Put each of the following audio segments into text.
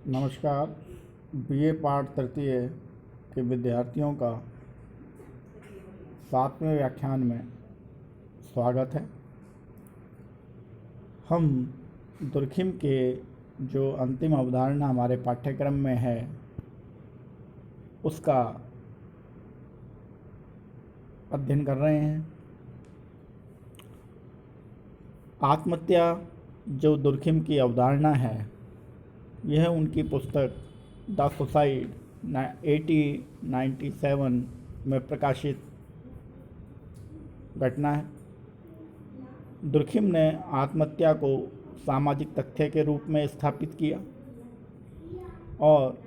नमस्कार। बीए पाठ तृतीय के विद्यार्थियों का 7वें व्याख्यान में स्वागत है। हम दुर्खिम के जो अंतिम अवधारणा हमारे पाठ्यक्रम में है उसका अध्ययन कर रहे हैं। आत्महत्या जो दुर्खिम की अवधारणा है, यह उनकी पुस्तक द सुसाइड 1897 में प्रकाशित घटना है। दुर्खिम ने आत्महत्या को सामाजिक तथ्य के रूप में स्थापित किया और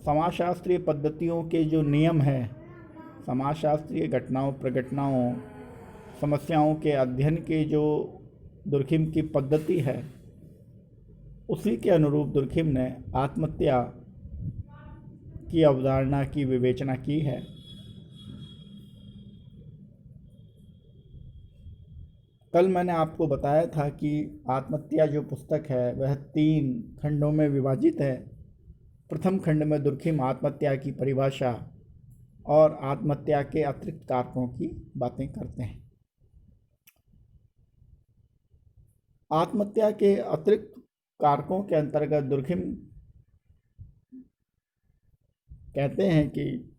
समाजशास्त्रीय पद्धतियों के जो नियम हैं, समाजशास्त्रीय घटनाओं, प्रघटनाओं, समस्याओं के अध्ययन के जो दुर्खिम की पद्धति है, उसी के अनुरूप दुर्खिम ने आत्महत्या की अवधारणा की विवेचना की है। कल मैंने आपको बताया था कि आत्महत्या जो पुस्तक है वह 3 खंडों में विभाजित है। प्रथम खंड में दुर्खिम आत्महत्या की परिभाषा और आत्महत्या के अतिरिक्त कारकों की बातें करते हैं। आत्महत्या के अतिरिक्त कारकों के अंतर्गत दुर्खिम कहते हैं कि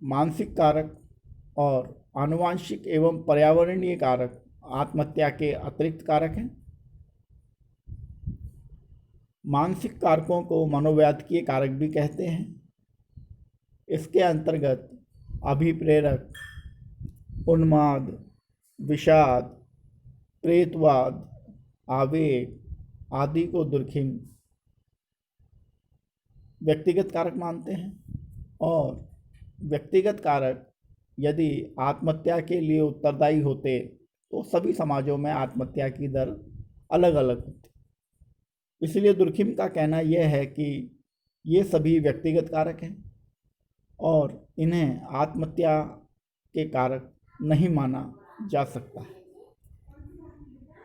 मानसिक कारक और आनुवांशिक एवं पर्यावरणीय कारक आत्महत्या के अतिरिक्त कारक हैं। मानसिक कारकों को मनोवैद्यकीय कारक भी कहते हैं। इसके अंतर्गत अभिप्रेरक, उन्माद, विषाद, प्रेतवाद, आवेग आदि को दुर्खिम व्यक्तिगत कारक मानते हैं। और व्यक्तिगत कारक यदि आत्महत्या के लिए उत्तरदायी होते तो सभी समाजों में आत्महत्या की दर अलग अलग होती। इसलिए दुर्खिम का कहना यह है कि ये सभी व्यक्तिगत कारक हैं और इन्हें आत्महत्या के कारक नहीं माना जा सकता है।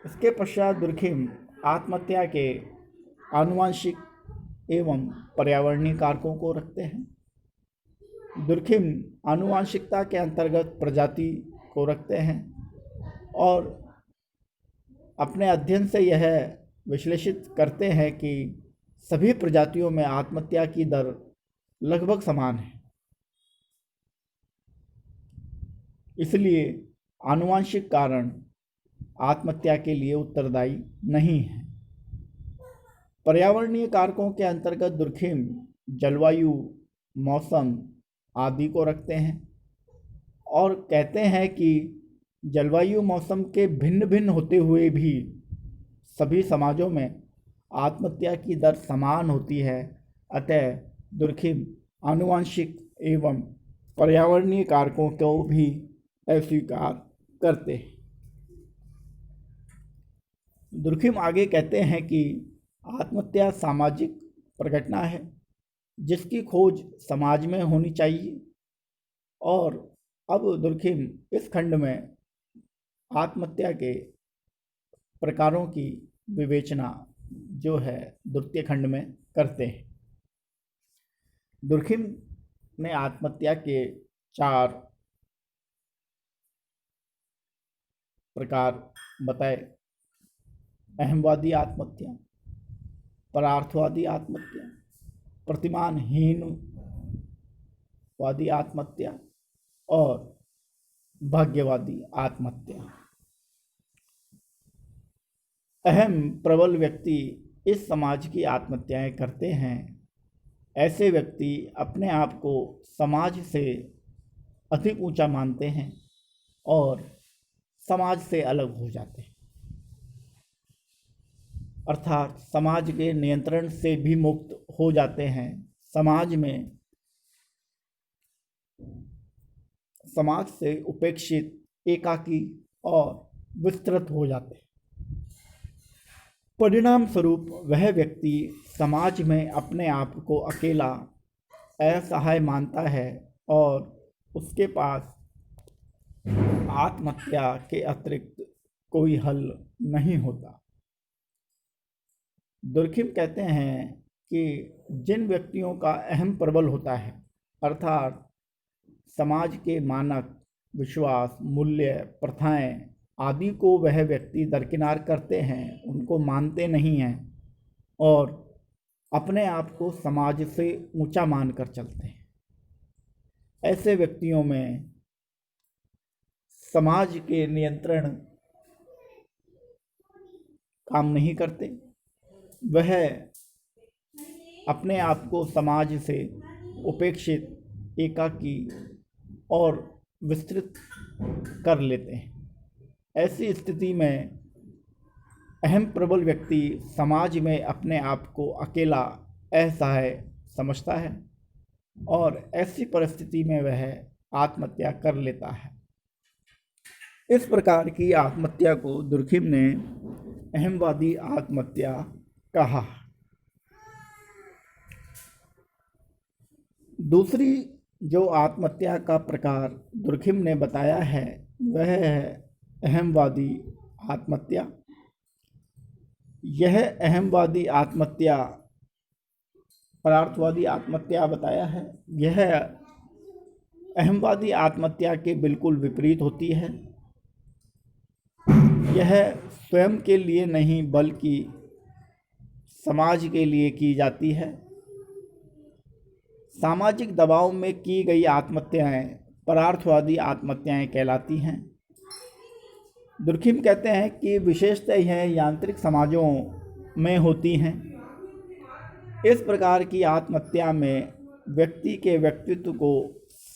इसके पश्चात दुर्खिम आत्महत्या के आनुवांशिक एवं पर्यावरणीय कारकों को रखते हैं। दुर्खिम आनुवांशिकता के अंतर्गत प्रजाति को रखते हैं और अपने अध्ययन से यह विश्लेषित करते हैं कि सभी प्रजातियों में आत्महत्या की दर लगभग समान है। इसलिए आनुवांशिक कारण आत्महत्या के लिए उत्तरदायी नहीं है। पर्यावरणीय कारकों के अंतर्गत दुर्खिम जलवायु, मौसम आदि को रखते हैं और कहते हैं कि जलवायु, मौसम के भिन्न भिन्न होते हुए भी सभी समाजों में आत्महत्या की दर समान होती है। अतः दुर्खिम आनुवांशिक एवं पर्यावरणीय कारकों को भी अस्वीकार करते हैं। दुर्खिम आगे कहते हैं कि आत्महत्या सामाजिक प्रघटना है जिसकी खोज समाज में होनी चाहिए। और अब दुर्खिम इस खंड में आत्महत्या के प्रकारों की विवेचना जो है द्वितीय खंड में करते हैं। दुर्खिम ने आत्महत्या के 4 प्रकार बताए: अहमवादी आत्महत्या, परार्थवादी आत्महत्या, प्रतिमानहीनवादी आत्महत्या और भाग्यवादी आत्महत्या। अहम प्रबल व्यक्ति इस समाज की आत्महत्याएं करते हैं। ऐसे व्यक्ति अपने आप को समाज से अधिक ऊंचा मानते हैं और समाज से अलग हो जाते हैं, अर्थात समाज के नियंत्रण से भी मुक्त हो जाते हैं। समाज से उपेक्षित, एकाकी और विस्तृत हो जाते हैं। परिणाम स्वरूप वह व्यक्ति समाज में अपने आप को अकेला, असहाय मानता है और उसके पास आत्महत्या के अतिरिक्त कोई हल नहीं होता। दुर्खिम कहते हैं कि जिन व्यक्तियों का अहम प्रबल होता है, अर्थात समाज के मानक, विश्वास, मूल्य, प्रथाएं आदि को वह व्यक्ति दरकिनार करते हैं, उनको मानते नहीं हैं और अपने आप को समाज से ऊंचा मानकर चलते हैं, ऐसे व्यक्तियों में समाज के नियंत्रण काम नहीं करते। वह अपने आप को समाज से उपेक्षित, एकाकी और विस्तृत कर लेते हैं। ऐसी स्थिति में अहम प्रबल व्यक्ति समाज में अपने आप को अकेला, असहाय समझता है और ऐसी परिस्थिति में वह आत्महत्या कर लेता है। इस प्रकार की आत्महत्या को दुर्खिम ने अहमवादी आत्महत्या कहा। दूसरी जो आत्महत्या का प्रकार दुर्खिम ने बताया है वह है अहमवादी आत्महत्या। यह अहमवादी आत्महत्या परार्थवादी आत्महत्या बताया है। यह अहमवादी आत्महत्या के बिल्कुल विपरीत होती है। यह स्वयं के लिए नहीं बल्कि समाज के लिए की जाती है। सामाजिक दबाव में की गई आत्महत्याएं परार्थवादी आत्महत्याएं कहलाती हैं। दुर्खिम कहते हैं कि विशेषतः यह यांत्रिक समाजों में होती हैं। इस प्रकार की आत्महत्या में व्यक्ति के व्यक्तित्व को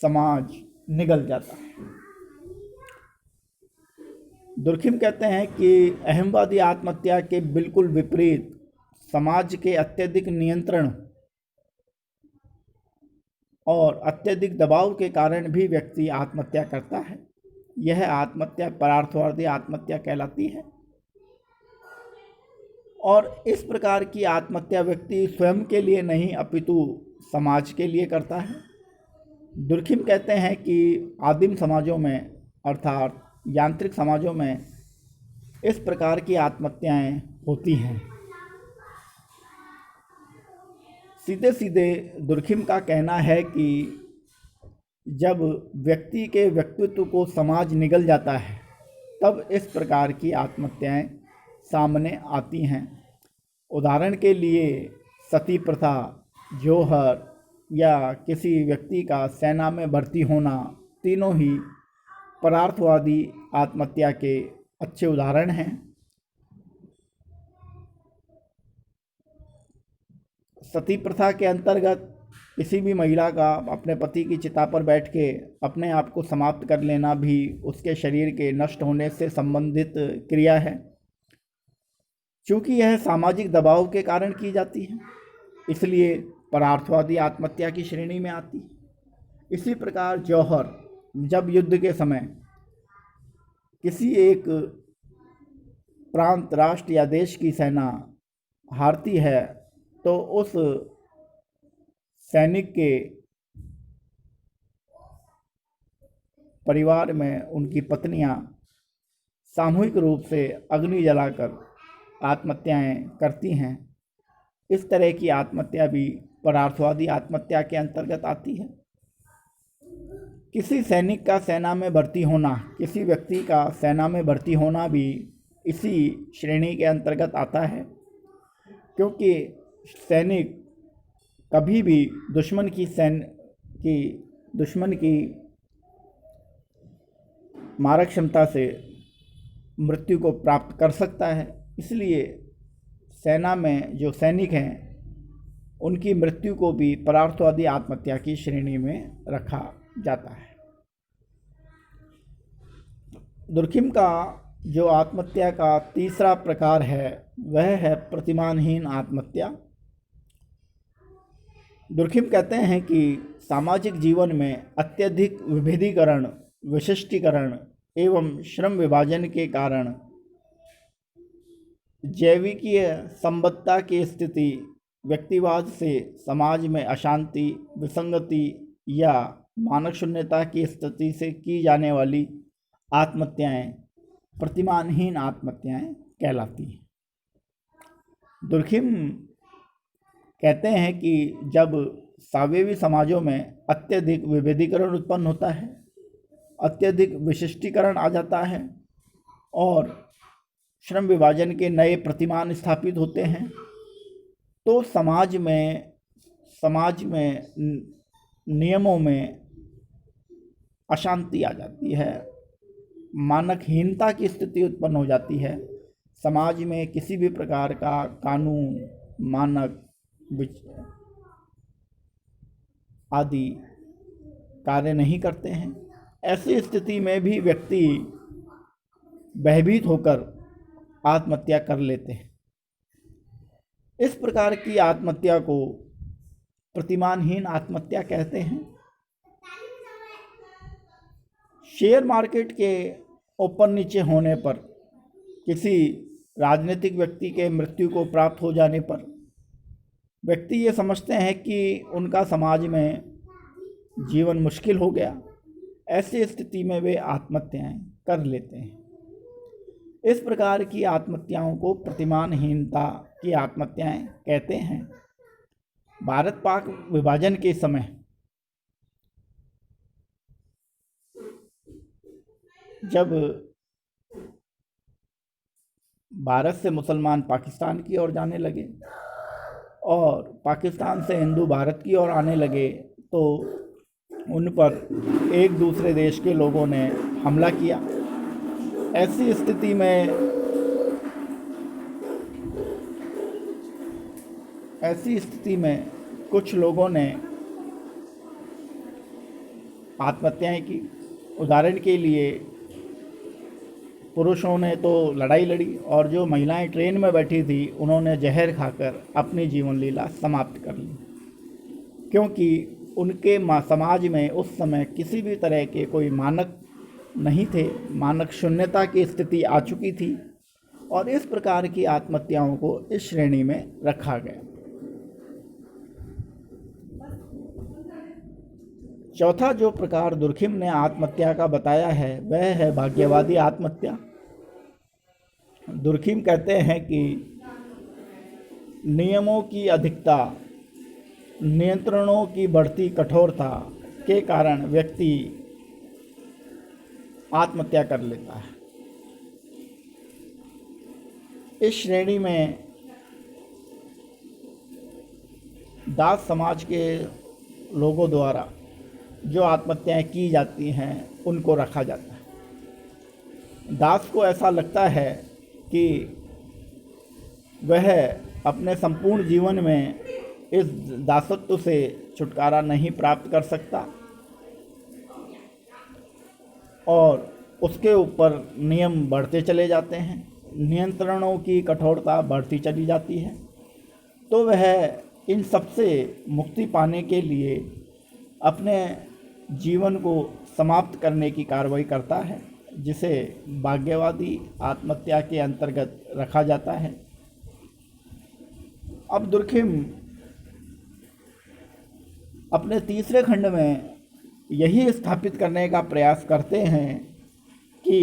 समाज निगल जाता है। दुर्खिम कहते हैं कि अहमवादी आत्महत्या के बिल्कुल विपरीत समाज के अत्यधिक नियंत्रण और अत्यधिक दबाव के कारण भी व्यक्ति आत्महत्या करता है। यह आत्महत्या परार्थवादी आत्महत्या कहलाती है और इस प्रकार की आत्महत्या व्यक्ति स्वयं के लिए नहीं अपितु समाज के लिए करता है। दुर्खिम कहते हैं कि आदिम समाजों में अर्थात यांत्रिक समाजों में इस प्रकार की आत्महत्याएं होती हैं। सीधे सीधे दुर्खिम का कहना है कि जब व्यक्ति के व्यक्तित्व को समाज निगल जाता है तब इस प्रकार की आत्महत्याएं सामने आती हैं। उदाहरण के लिए सती प्रथा, जौहर या किसी व्यक्ति का सेना में भर्ती होना, तीनों ही परार्थवादी आत्महत्या के अच्छे उदाहरण हैं। सती प्रथा के अंतर्गत किसी भी महिला का अपने पति की चिता पर बैठ के अपने आप को समाप्त कर लेना भी उसके शरीर के नष्ट होने से संबंधित क्रिया है। चूँकि यह सामाजिक दबाव के कारण की जाती है इसलिए परार्थवादी आत्महत्या की श्रेणी में आती है। इसी प्रकार जौहर, जब युद्ध के समय किसी एक प्रांत, राष्ट्र या देश की सेना हारती है तो उस सैनिक के परिवार में उनकी पत्नियां सामूहिक रूप से अग्नि जलाकर आत्महत्याएं करती हैं। इस तरह की आत्महत्या भी परार्थवादी आत्महत्या के अंतर्गत आती है। किसी सैनिक का सेना में भर्ती होना, किसी व्यक्ति का सेना में भर्ती होना भी इसी श्रेणी के अंतर्गत आता है, क्योंकि सैनिक कभी भी दुश्मन की मारक क्षमता से मृत्यु को प्राप्त कर सकता है। इसलिए सेना में जो सैनिक हैं उनकी मृत्यु को भी परार्थवादी आत्महत्या की श्रेणी में रखा जाता है। दुर्खिम का जो आत्महत्या का तीसरा प्रकार है वह है प्रतिमानहीन आत्महत्या। दुर्खिम कहते हैं कि सामाजिक जीवन में अत्यधिक विभेदीकरण, विशिष्टीकरण एवं श्रम विभाजन के कारण जैविकीय संबद्धता की स्थिति, व्यक्तिवाद से समाज में अशांति, विसंगति या मानव शून्यता की स्थिति से की जाने वाली आत्महत्याएं प्रतिमानहीन आत्महत्याएं कहलाती हैं। दुर्खिम कहते हैं कि जब सावेवी समाजों में अत्यधिक विभेदीकरण उत्पन्न होता है, अत्यधिक विशिष्टीकरण आ जाता है और श्रम विभाजन के नए प्रतिमान स्थापित होते हैं, तो समाज में नियमों में अशांति आ जाती है, मानकहीनता की स्थिति उत्पन्न हो जाती है। समाज में किसी भी प्रकार का कानून, मानक आदि कार्य नहीं करते हैं। ऐसी स्थिति में भी व्यक्ति भयभीत होकर आत्महत्या कर लेते हैं। इस प्रकार की आत्महत्या को प्रतिमानहीन आत्महत्या कहते हैं। शेयर मार्केट के ऊपर नीचे होने पर, किसी राजनीतिक व्यक्ति के मृत्यु को प्राप्त हो जाने पर व्यक्ति ये समझते हैं कि उनका समाज में जीवन मुश्किल हो गया। ऐसी स्थिति में वे आत्महत्याएं कर लेते हैं। इस प्रकार की आत्महत्याओं को प्रतिमानहीनता की आत्महत्याएं कहते हैं। भारत पाक विभाजन के समय जब भारत से मुसलमान पाकिस्तान की ओर जाने लगे और पाकिस्तान से हिंदू भारत की ओर आने लगे, तो उन पर एक दूसरे देश के लोगों ने हमला किया। ऐसी स्थिति में कुछ लोगों ने आत्महत्याएं की। उदाहरण के लिए पुरुषों ने तो लड़ाई लड़ी और जो महिलाएं ट्रेन में बैठी थी उन्होंने जहर खाकर अपनी जीवन लीला समाप्त कर ली, क्योंकि उनके समाज में उस समय किसी भी तरह के कोई मानक नहीं थे। मानक शून्यता की स्थिति आ चुकी थी और इस प्रकार की आत्महत्याओं को इस श्रेणी में रखा गया। चौथा जो प्रकार दुर्खिम ने आत्महत्या का बताया है वह है भाग्यवादी आत्महत्या। दुर्खिम कहते हैं कि नियमों की अधिकता, नियंत्रणों की बढ़ती कठोरता के कारण व्यक्ति आत्महत्या कर लेता है। इस श्रेणी में दास समाज के लोगों द्वारा जो आत्महत्याएं की जाती हैं उनको रखा जाता है। दास को ऐसा लगता है कि वह अपने संपूर्ण जीवन में इस दासत्व से छुटकारा नहीं प्राप्त कर सकता और उसके ऊपर नियम बढ़ते चले जाते हैं, नियंत्रणों की कठोरता बढ़ती चली जाती है। तो वह इन सबसे मुक्ति पाने के लिए अपने जीवन को समाप्त करने की कार्रवाई करता है, जिसे भाग्यवादी आत्महत्या के अंतर्गत रखा जाता है। अब दुर्खिम अपने तीसरे खंड में यही स्थापित करने का प्रयास करते हैं कि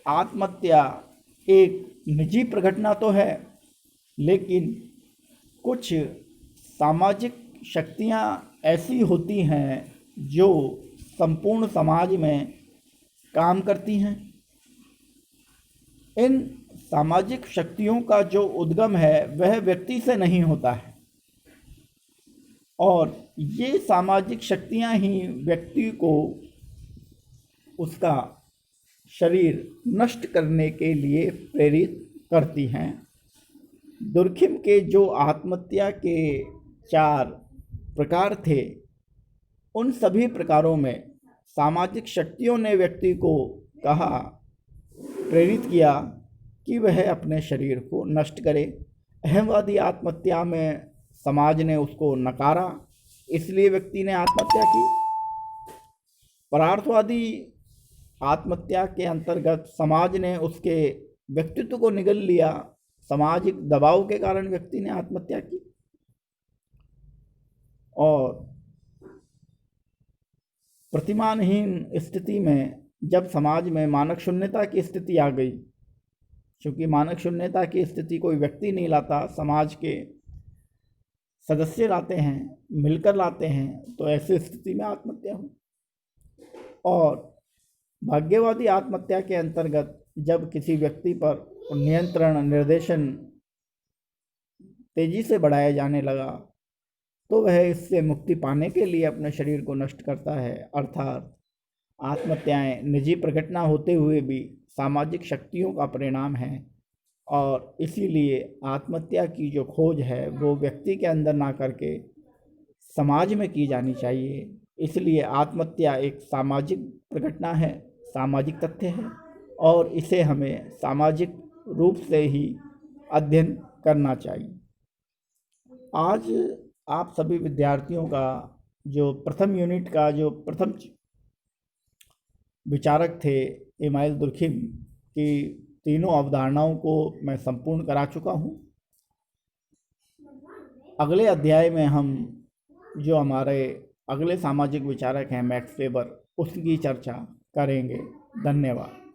आत्महत्या एक निजी प्रघटना तो है, लेकिन कुछ सामाजिक शक्तियाँ ऐसी होती हैं जो संपूर्ण समाज में काम करती हैं। इन सामाजिक शक्तियों का जो उद्गम है वह व्यक्ति से नहीं होता है और ये सामाजिक शक्तियाँ ही व्यक्ति को उसका शरीर नष्ट करने के लिए प्रेरित करती हैं। दुर्खिम के जो आत्महत्या के 4 प्रकार थे, उन सभी प्रकारों में सामाजिक शक्तियों ने व्यक्ति को प्रेरित किया कि वह अपने शरीर को नष्ट करे। अहमवादी आत्महत्या में समाज ने उसको नकारा, इसलिए व्यक्ति ने आत्महत्या की। परार्थवादी आत्महत्या के अंतर्गत समाज ने उसके व्यक्तित्व को निगल लिया, सामाजिक दबाव के कारण व्यक्ति ने आत्महत्या की। और प्रतिमानहीन स्थिति में जब समाज में मानक शून्यता की स्थिति आ गई क्योंकि मानक शून्यता की स्थिति कोई व्यक्ति नहीं लाता, समाज के सदस्य लाते हैं, मिलकर लाते हैं, तो ऐसी स्थिति में आत्महत्या हो। और भाग्यवादी आत्महत्या के अंतर्गत जब किसी व्यक्ति पर नियंत्रण निर्देशन तेजी से बढ़ाया जाने लगा तो वह इससे मुक्ति पाने के लिए अपने शरीर को नष्ट करता है। अर्थात आत्महत्याएं निजी प्रघटना होते हुए भी सामाजिक शक्तियों का परिणाम है, और इसीलिए आत्महत्या की जो खोज है वो व्यक्ति के अंदर ना करके समाज में की जानी चाहिए। इसलिए आत्महत्या एक सामाजिक प्रघटना है, सामाजिक तथ्य है, और इसे हमें सामाजिक रूप से ही अध्ययन करना चाहिए। आज आप सभी विद्यार्थियों का जो प्रथम यूनिट का जो प्रथम विचारक थे इमाइल दुर्खिम की तीनों अवधारणाओं को मैं संपूर्ण करा चुका हूँ। अगले अध्याय में हम जो हमारे अगले सामाजिक विचारक हैं मैक्स वेबर, उसकी चर्चा करेंगे। धन्यवाद।